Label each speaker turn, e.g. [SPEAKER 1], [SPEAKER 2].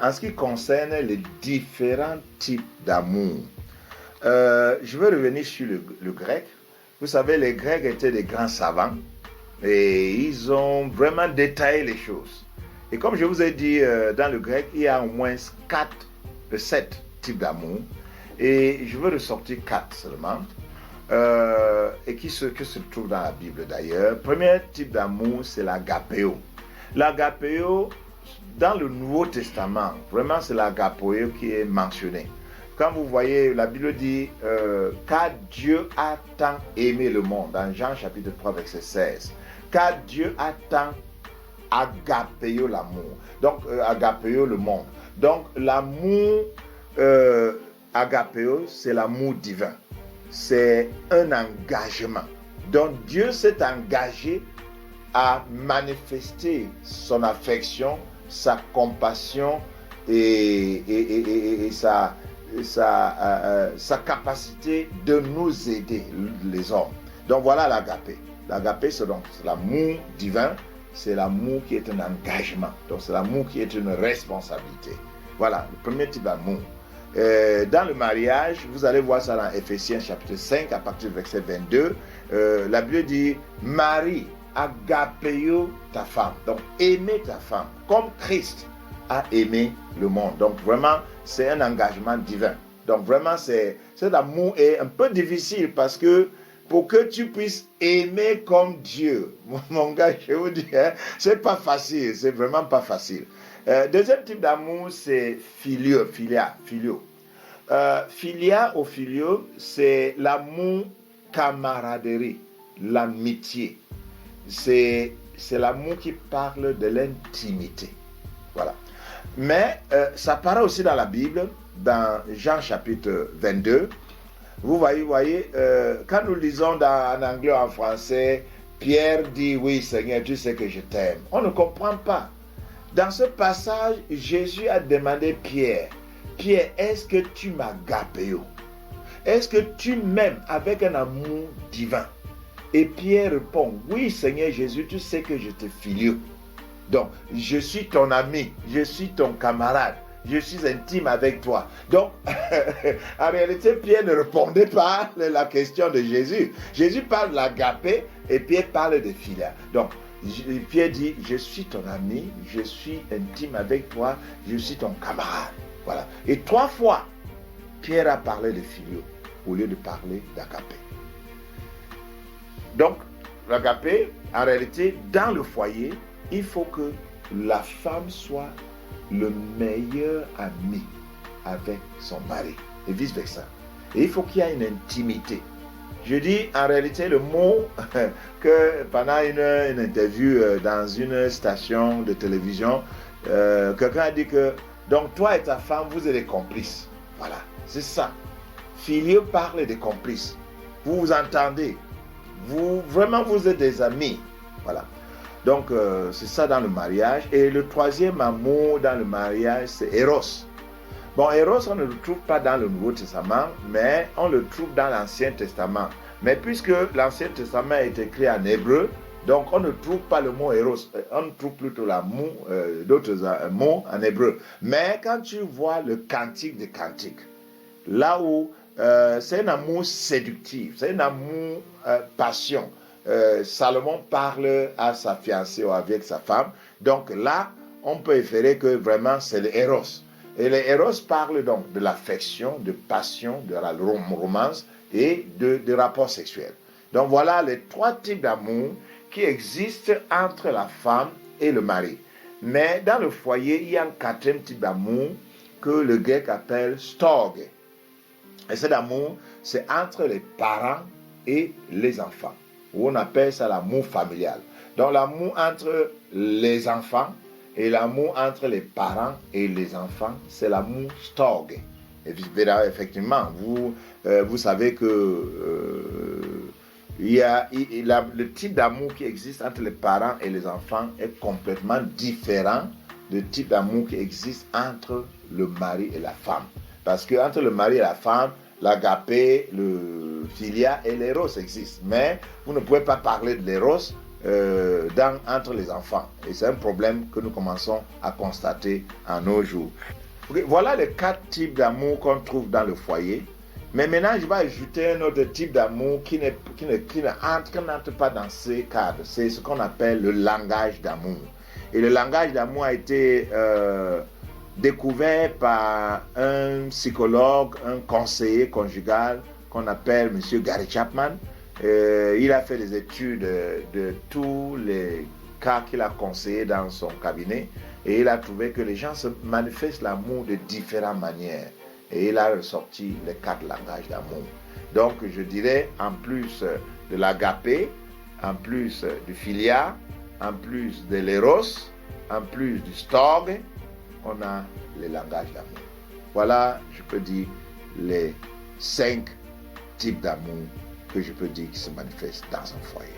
[SPEAKER 1] en ce qui concerne les différents types d'amour, je veux revenir sur le grec. Vous savez, les Grecs étaient des grands savants et ils ont vraiment détaillé les choses. Et comme je vous ai dit, dans le grec, il y a au moins 7 types d'amour. Et je veux ressortir 4 seulement. Et que se trouve dans la Bible d'ailleurs. Premier type d'amour, c'est l'agapéo. L'agapéo, dans le Nouveau Testament, vraiment c'est l'agapéo qui est mentionné. Quand vous voyez, la Bible dit car Dieu a tant aimé le monde, dans Jean chapitre 3 verset 16, car Dieu a tant agapéo l'amour, donc agapéo le monde. Donc l'amour agapéo, c'est l'amour divin, c'est un engagement. Donc Dieu s'est engagé à manifester son affection, sa compassion et sa capacité de nous aider, les hommes. Donc voilà l'agapé. L'agapé, c'est donc l'amour divin, c'est l'amour qui est un engagement. Donc c'est l'amour qui est une responsabilité. Voilà, le premier type d'amour. Dans le mariage, vous allez voir ça dans Ephésiens chapitre 5, à partir du verset 22. La Bible dit, Marie, agapéo ta femme. Donc aimer ta femme, comme Christ a aimé le monde. Donc vraiment, c'est un engagement divin. Donc vraiment, cet amour est un peu difficile parce que pour que tu puisses aimer comme Dieu, mon gars, je vous dis, c'est pas facile, c'est vraiment pas facile. Deuxième type d'amour, c'est filia. Filia ou filio, c'est l'amour camaraderie, l'amitié. C'est l'amour qui parle de l'intimité. Voilà. Mais ça paraît aussi dans la Bible, dans Jean chapitre 22. Vous voyez, quand nous lisons en anglais ou en français, Pierre dit, oui Seigneur, tu sais que je t'aime. On ne comprend pas. Dans ce passage, Jésus a demandé Pierre, est-ce que tu m'agapéo? Est-ce que tu m'aimes avec un amour divin? Et Pierre répond, oui Seigneur Jésus, tu sais que je te filio. Donc, je suis ton ami, je suis ton camarade, je suis intime avec toi. Donc, en réalité, Pierre ne répondait pas à la question de Jésus. Jésus parle de l'agapé et Pierre parle de philia. Donc, Pierre dit, je suis ton ami, je suis intime avec toi, je suis ton camarade. Voilà. Et 3 fois, Pierre a parlé de filio au lieu de parler d'agapé. Donc, l'agapé, en réalité, dans le foyer, il faut que la femme soit le meilleur ami avec son mari et vice-versa. Et il faut qu'il y ait une intimité. Je dis en réalité le mot que pendant une interview dans une station de télévision, quelqu'un a dit que donc toi et ta femme, vous êtes des complices. Voilà, c'est ça. Filio parle des complices. Vous vous entendez. Vraiment, vous êtes des amis. Voilà. Donc, c'est ça dans le mariage. Et le troisième amour dans le mariage, c'est Eros. Bon, Eros, on ne le trouve pas dans le Nouveau Testament, mais on le trouve dans l'Ancien Testament. Mais puisque l'Ancien Testament est écrit en hébreu, donc on ne trouve pas le mot Eros. On trouve plutôt d'autres mots en hébreu. Mais quand tu vois le Cantique des Cantiques, là où c'est un amour séductif, c'est un amour passion. Salomon parle à sa fiancée ou avec sa femme. Donc là, on peut inférer que vraiment c'est le Eros. Et le Eros parle donc de l'affection, de passion, de la romance et de rapports sexuels. Donc voilà les 3 types d'amour qui existent entre la femme et le mari. Mais dans le foyer, il y a un 4e type d'amour que le grec appelle storge. Et cet amour, c'est entre les parents et les enfants. Ou on appelle ça l'amour familial. Donc l'amour entre les enfants et l'amour entre les parents et les enfants, c'est l'amour storge. Et effectivement, vous savez que le type d'amour qui existe entre les parents et les enfants est complètement différent du type d'amour qui existe entre le mari et la femme. Parce que entre le mari et la femme, l'agapé, le philia et l'éros existent. Mais vous ne pouvez pas parler de l'éros entre les enfants. Et c'est un problème que nous commençons à constater en nos jours. Voilà les 4 types d'amour qu'on trouve dans le foyer. Mais maintenant, je vais ajouter un autre type d'amour qui n'entre pas dans ces cadres. C'est ce qu'on appelle le langage d'amour. Et le langage d'amour a été découvert par un psychologue, un conseiller conjugal qu'on appelle M. Gary Chapman. Il a fait des études de tous les cas qu'il a conseillés dans son cabinet et il a trouvé que les gens se manifestent l'amour de différentes manières. Et il a ressorti les 4 langages d'amour. Donc je dirais, en plus de l'agapé, en plus du philia, en plus de l'éros, en plus du storge, on a les langages d'amour. Voilà, je peux dire, les 5 types d'amour que je peux dire qui se manifestent dans un foyer.